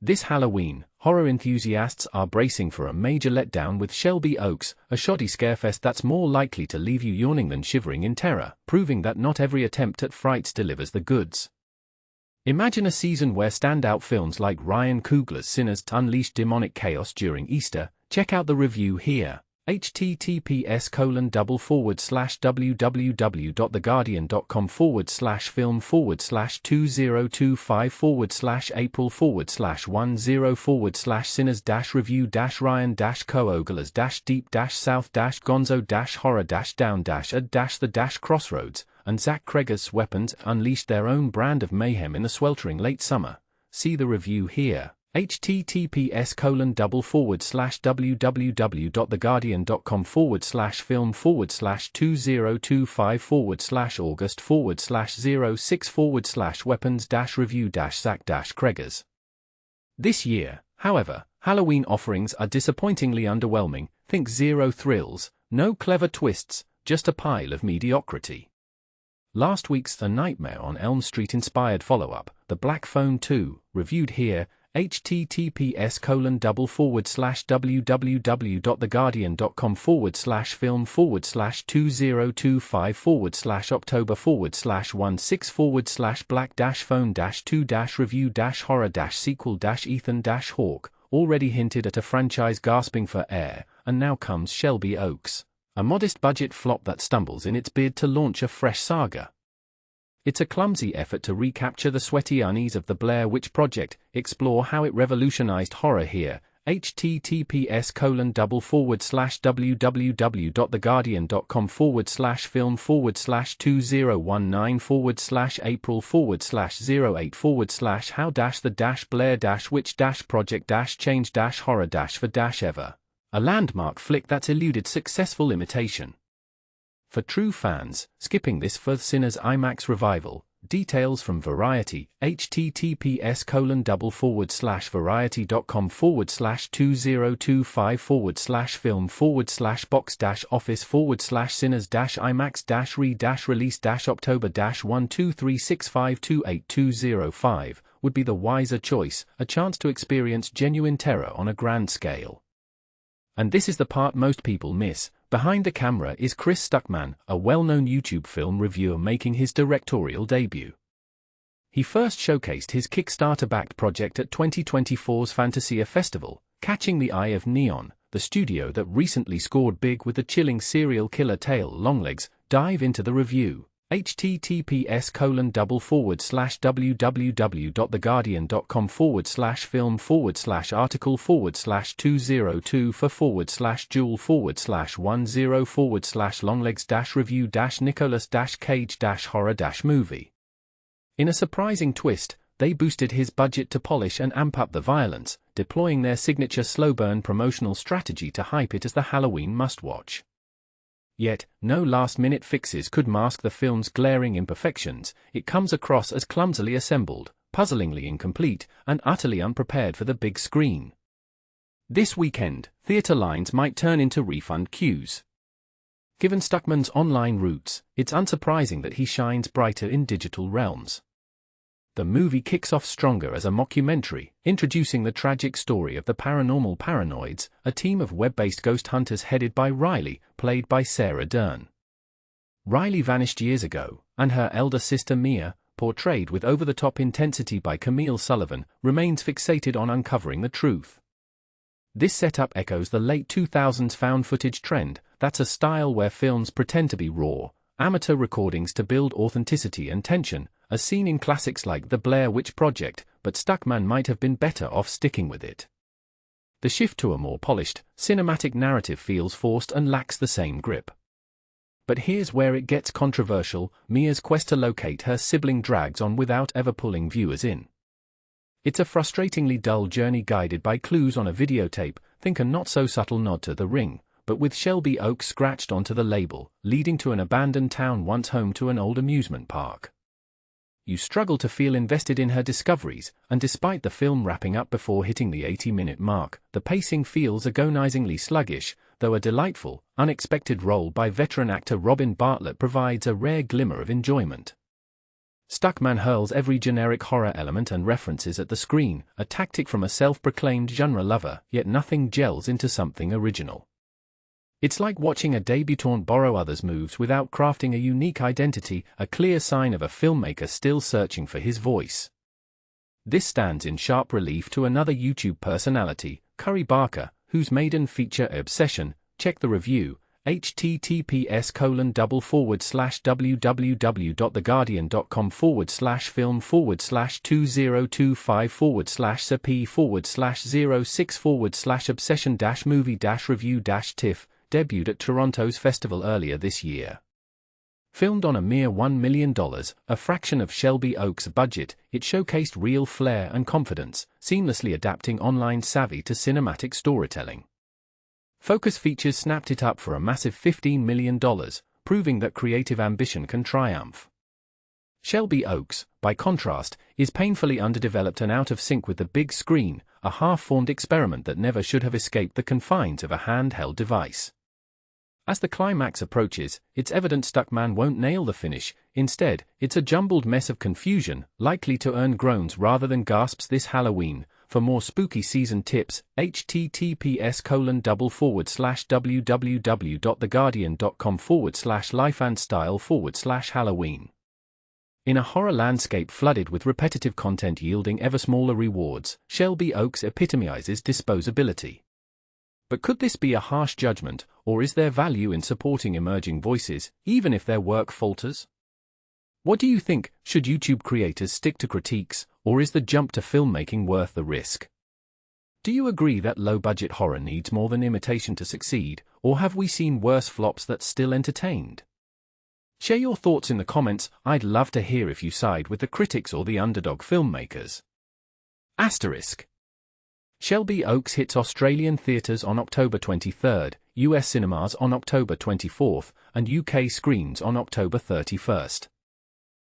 This Halloween, horror enthusiasts are bracing for a major letdown with Shelby Oaks, a shoddy scarefest that's more likely to leave you yawning than shivering in terror, proving that not every attempt at frights delivers the goods. Imagine a season where standout films like Ryan Coogler's Sinners unleash demonic chaos during Easter. Check out the review here. https://www.theguardian.com/film/Sinners-review-ryan-co-ogles-deep-south-gonzo-horror-the-crossroads, and Zach Cregger's weapons unleash their own brand of mayhem in the sweltering late summer. See the review here. https://www.theguardian.com/film/2025/August/06/weapons-review-Zach-Cregger's. This year, however, Halloween offerings are disappointingly underwhelming. Think zero thrills, no clever twists, just a pile of mediocrity. Last week's The Nightmare on Elm Street inspired follow-up, The Black Phone 2, reviewed here. https://www.theguardian.com/film/2025/October/6/Black-phone-2-review-horror-sequel-Ethan-Hawke, already hinted at a franchise gasping for air, and now comes Shelby Oaks, a modest-budget flop that stumbles in its bid to launch a fresh saga. It's a clumsy effort to recapture the sweaty unease of the Blair Witch Project, explore how it revolutionized horror here. https://www.theguardian.com/film/2019/April/April/April/How-the-Blair-Witch-project-change-horror-for-ever. A landmark flick that's eluded successful imitation. For true fans, skipping this for Sinners IMAX revival. Details from Variety, https://variety.com/film/box-office/Sinners-IMAX-re-October-12365282005, would be the wiser choice, a chance to experience genuine terror on a grand scale. And this is the part most people miss. Behind the camera is Chris Stuckmann, a well-known YouTube film reviewer making his directorial debut. He first showcased his Kickstarter-backed project at 2024's Fantasia Festival, catching the eye of Neon, the studio that recently scored big with the chilling serial killer tale Longlegs. Dive into the review. https://www.theguardian.com/film/article/202for/jewel/1/0/Nicolas-Cage-horror-movie. In a surprising twist, they boosted his budget to polish and amp up the violence, deploying their signature slow-burn promotional strategy to hype it as the Halloween must-watch. Yet, no last-minute fixes could mask the film's glaring imperfections. It comes across as clumsily assembled, puzzlingly incomplete, and utterly unprepared for the big screen. This weekend, theater lines might turn into refund queues. Given Stuckmann's online roots, it's unsurprising that he shines brighter in digital realms. The movie kicks off stronger as a mockumentary, introducing the tragic story of the Paranormal Paranoids, a team of web-based ghost hunters headed by Riley, played by Sarah Dern. Riley vanished years ago, and her elder sister Mia, portrayed with over-the-top intensity by Camille Sullivan, remains fixated on uncovering the truth. This setup echoes the late 2000s found footage trend. That's a style where films pretend to be raw, amateur recordings to build authenticity and tension, as seen in classics like The Blair Witch Project, but Stuckmann might have been better off sticking with it. The shift to a more polished, cinematic narrative feels forced and lacks the same grip. But here's where it gets controversial. Mia's quest to locate her sibling drags on without ever pulling viewers in. It's a frustratingly dull journey guided by clues on a videotape, think a not-so-subtle nod to The Ring, but with Shelby Oaks scratched onto the label, leading to an abandoned town once home to an old amusement park. You struggle to feel invested in her discoveries, and despite the film wrapping up before hitting the 80-minute mark, the pacing feels agonizingly sluggish, though a delightful, unexpected role by veteran actor Robin Bartlett provides a rare glimmer of enjoyment. Stuckmann hurls every generic horror element and references at the screen, a tactic from a self-proclaimed genre lover, yet nothing gels into something original. It's like watching a debutante borrow others' moves without crafting a unique identity, a clear sign of a filmmaker still searching for his voice. This stands in sharp relief to another YouTube personality, Curry Barker, whose maiden feature Obsession, check the review, https://www.theguardian.com/film/2025/CP/06/obsession-movie-review-TIFF, debuted at Toronto's festival earlier this year. Filmed on a mere $1 million, a fraction of Shelby Oaks' budget, it showcased real flair and confidence, seamlessly adapting online savvy to cinematic storytelling. Focus Features snapped it up for a massive $15 million, proving that creative ambition can triumph. Shelby Oaks, by contrast, is painfully underdeveloped and out of sync with the big screen, a half-formed experiment that never should have escaped the confines of a handheld device. As the climax approaches, it's evident Stuckmann won't nail the finish. Instead, it's a jumbled mess of confusion, likely to earn groans rather than gasps this Halloween. For more spooky season tips, https://www.theguardian.com/lifeandstyle/Halloween. In a horror landscape flooded with repetitive content yielding ever smaller rewards, Shelby Oaks epitomizes disposability. But could this be a harsh judgment, or is there value in supporting emerging voices, even if their work falters? What do you think? Should YouTube creators stick to critiques, or is the jump to filmmaking worth the risk? Do you agree that low-budget horror needs more than imitation to succeed, or have we seen worse flops that still entertained? Share your thoughts in the comments. I'd love to hear if you side with the critics or the underdog filmmakers. Asterisk. Shelby Oaks hits Australian theatres on October 23, US cinemas on October 24, and UK screens on October 31.